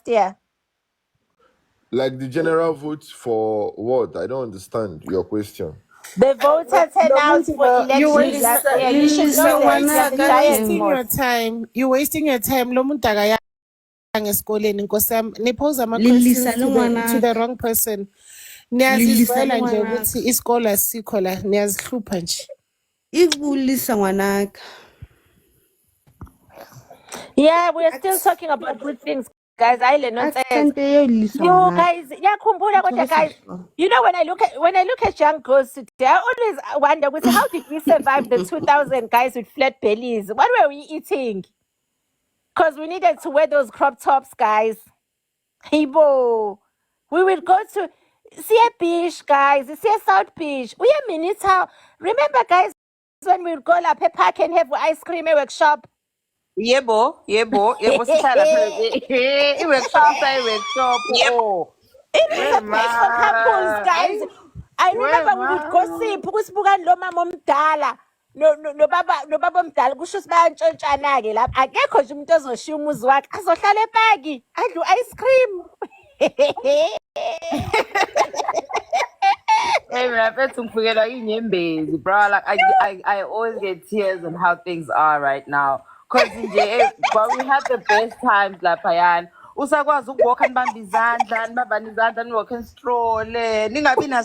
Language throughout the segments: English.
year. Like the general vote for what? I don't understand your question. The voter turnout for elections last year. You should know that you are the giant boss. You're wasting your time. Lo muntu akaya esikoleni Nkosi yami. Nipose ama-questions to the wrong person. Niyazizwela nje ukuthi isikole asikho la, niyazihlupha nje. Ikubulisa ngwanaka. Yeah, we're still talking about good things, guys. I learned not you guys, yeah, guys. You know, when I look at young girls today, I always wonder, how did we survive the 2000 guys with flat bellies? What were we eating? Because we needed to wear those crop tops, guys. Hibo. We will go to see a beach, guys. See a South Beach. We are Minita. Remember, guys, when we would go to park and have ice cream workshop. Yebo, sihlala phela workshop. Yebo. It was a place for couples, guys. I remember we would gossip ukusibuka lo mama omdala no baba omdala kusho ukuthi bayantshontshana-ke lapha akekho nje umuntu ozoshiya umuzi wakhe azohlala epaki adle ice cream. Hey, bro. Like I always get tears on how things are right now. Cause but we had the best times lapha. Usakwazi ukuwalka nibamba izandla, nibambana izandla, niwalke nistrolle, ningabi na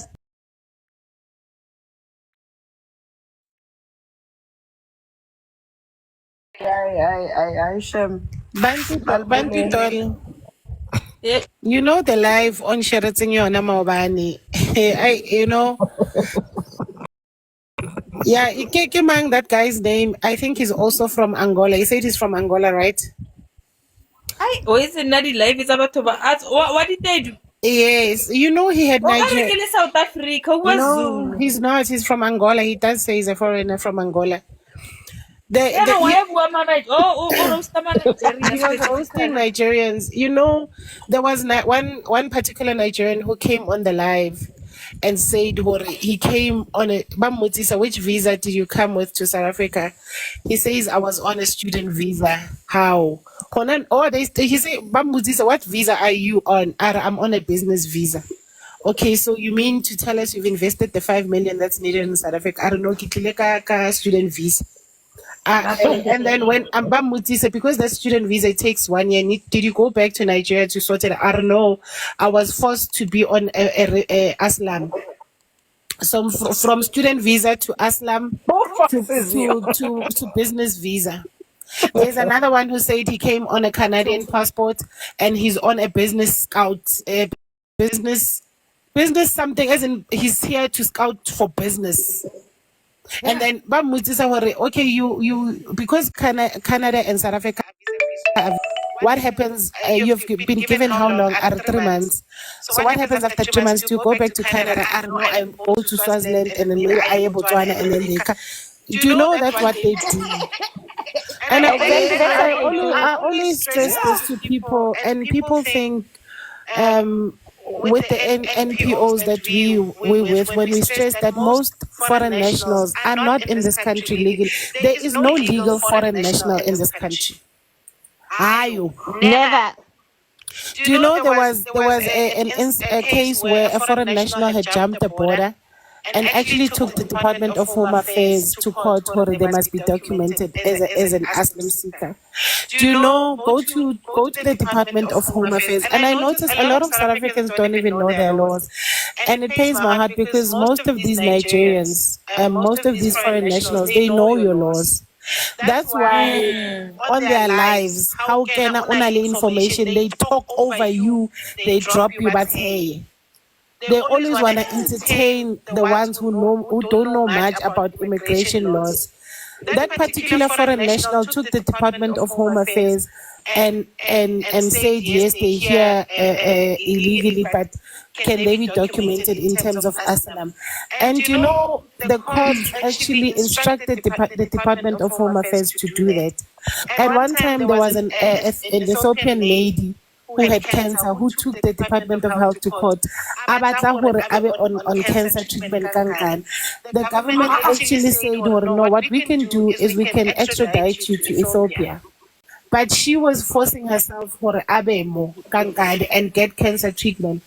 I shame. Bantu Dolly. You know the live on Sheraton Yona Mawabani. You know. Yeah, Ikekemang, that guy's name, I think he's also from Angola. He said he's from Angola, right? Is it not live? It's about to what did they do? Yes, you know he had Nigeria. South Africa. No, he's not. He's from Angola. He does say he's a foreigner from Angola. He was hosting Nigerians. You know, there was one particular Nigerian who came on the live and said he came on a Bamutisa, which visa did you come with to South Africa? He says I was on a student visa. How? He said, Bamutisa, what visa are you on? I'm on a business visa. Okay, so you mean to tell us you've invested the 5 million that's needed in South Africa? I don't know, student visa. And then when Ambamutisa, because the student visa takes 1 year, did you go back to Nigeria to sort it? I don't know. I was forced to be on a Aslam. So from student visa to Aslam to business visa. There's another one who said he came on a Canadian passport and he's on a business scout, business something, as in he's here to scout for business. Yeah. And then okay, you because Canada and South Africa, what happens? You've been given how long? 3 months. So what happens after 3 months? Do you go back to Canada? I don't know. I go to Swaziland and then maybe I Botswana and then they come. Do you know that's what they do? And I always stress this to people, and people think with the NPOs that we with, when we stress that most foreign nationals are not in this country legally. There is no legal foreign national in this country. Are you? Never. Do you know there was a case where a foreign national had jumped the border and actually took the Department of Home Affairs to court where they must be documented as an asylum seeker. Do you know, go to the Department of Home Affairs, and I notice a lot of South Africans don't even know their laws, and it pains my heart because most of these Nigerians, most of these foreign nationals, they know your laws. That's why on their lives, how can only information, they talk over you, they drop you, but hey, they always want to entertain the ones who don't know much about immigration laws. That particular foreign national took the Department of Home Affairs and said yes, they're here illegally, but can they be documented in terms of asylum? And you know, the court actually instructed the Department of Home Affairs to do that. At one time, there was an Ethiopian lady who had cancer, who took the Department of Health to court, on cancer treatment. The government actually said, no, what we can do is we can extradite you to Ethiopia. but she was forcing herself for abemo kankade and get cancer treatment.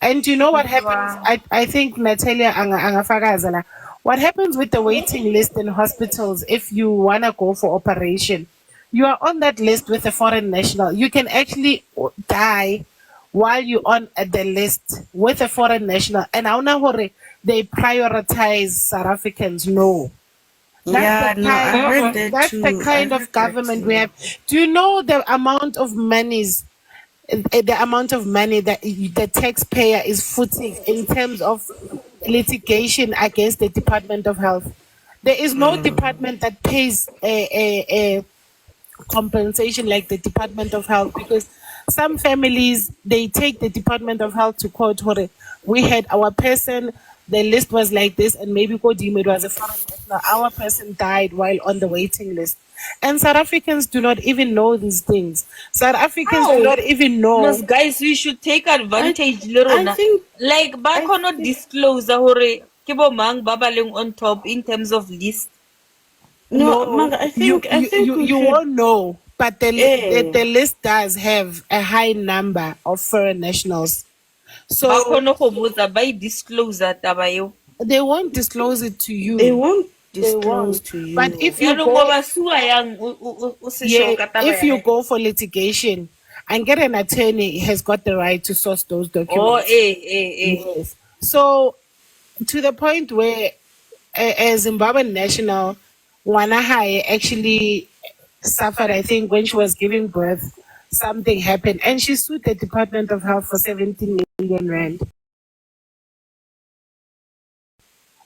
And you know what happens? Wow. I think Natalia angafakaza la. What happens with the waiting list in hospitals if you wanna go for operation? You are on that list with a foreign national. You can actually die while you're on the list with a foreign national. And I know they prioritize South Africans. No. Yeah, no, I heard that That's too. the kind of government we have. Do you know the amount of monies, the amount of money that the taxpayer is footing in terms of litigation against the Department of Health? There is no department that pays a compensation like the Department of Health, because some families they take the Department of Health to court. We had our person, the list was like this, and maybe it was a foreign national. Our person died while on the waiting list. And South Africans do not even know these things. South Africans do not even know. Most guys, we should take advantage. I think like ba cannot disclose hore ke bo mang ba baleng on top in terms of list. no, Mara, I think we you should, won't know, but the list does have a high number of foreign nationals. So Ba kgone go botsa ba e disclose taba eo. they won't disclose it to you. they won't disclose to you. But if you Yaanong go, wa ba sua yang o se show ka taba if you ya. go for litigation and get an attorney, has got the right to source those documents. Yes. So to the point where a Zimbabwean national, Wanahai actually suffered, I think, when she was giving birth, something happened, and she sued the Department of Health for 17 million rand.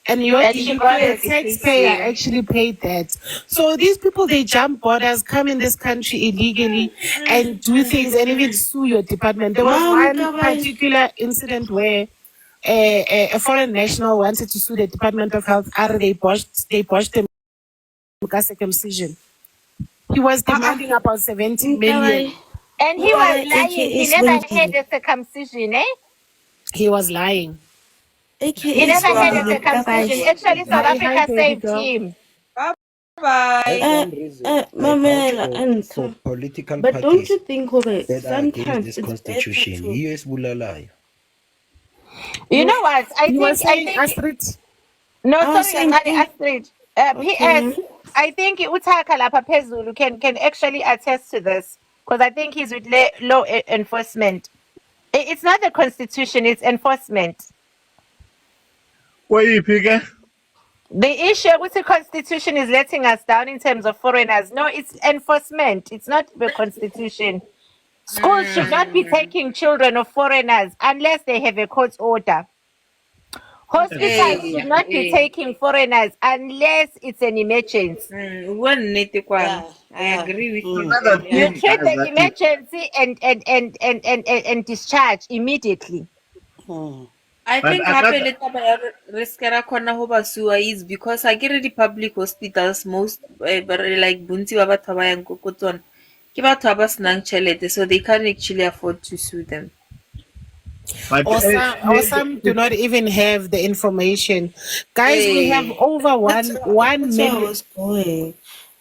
And the taxpayer actually paid that. So these people, they jump borders, come in this country illegally, and do things, and even sue your department. There was one particular incident where a foreign national wanted to sue the Department of Health. They botched them circumcision. He was demanding about 70 million. And he was lying. He never had a circumcision, eh? He was lying. He never had a circumcision. Actually, South Africa saved him. Bye. That's one reason for political but don't parties you think that are sometimes against this it's constitution. better to... Yes, Bulalayo. You know what? I think Astrid. No, I was sorry, saying- Astrid. PS, I think Utaka Lapa Pezulu can actually attest to this, because I think he's with law enforcement. It's not the constitution, it's enforcement. Where you picking? The issue with the constitution is letting us down in terms of foreigners. No, it's enforcement. It's not the constitution. Schools should not be taking children of foreigners unless they have a court order. Hospitals should not be taking foreigners unless it's an emergency. I agree with you. You treat the emergency and discharge immediately. I think is because I get the public hospitals most like Bunti Baba Taba and Kokoton. So they can't actually afford to sue them. Or some do not even have the information. Guys, we have over 1 million.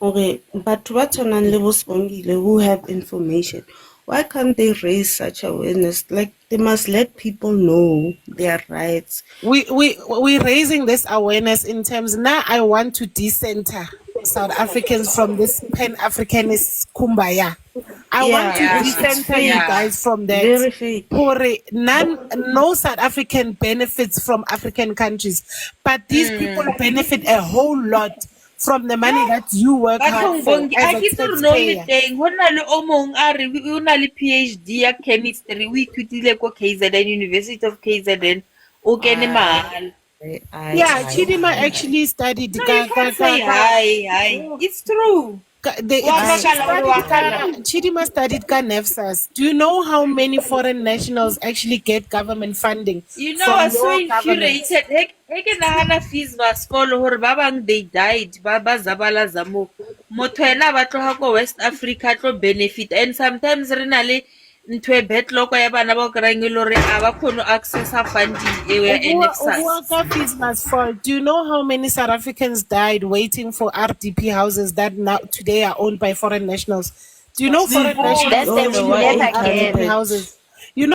Okay, but what on who have information? Why can't they raise such awareness? Like, they must let people know their rights. We're raising this awareness in terms. Now I want to decenter South Africans from this Pan-Africanist kumbaya. I want to decenter you guys from that. Very fake. No South African benefits from African countries, but these people benefit a whole lot from the money that you work hard for as a taxpayer. PhD ya chemistry we ithutile ko KZN University of KZN o kene mahal. Yeah, Chidima actually studied. It's true. Chidima studied NEFSAS. Do you know how many foreign nationals actually get government funding? You know, I was so infuriated. Fees was follow her babang they died. Baba Zabala Zamo. Motoena batlo ko West Africa to benefit, and sometimes renale into a bet loco yabana ba krangilore aba khono access funding NFSAS. Fees must fall. Do you know how many South Africans died waiting for RDP houses that now today are owned by foreign nationals? Do you know foreign nationals Then they usually will never own up in get it. houses? You know.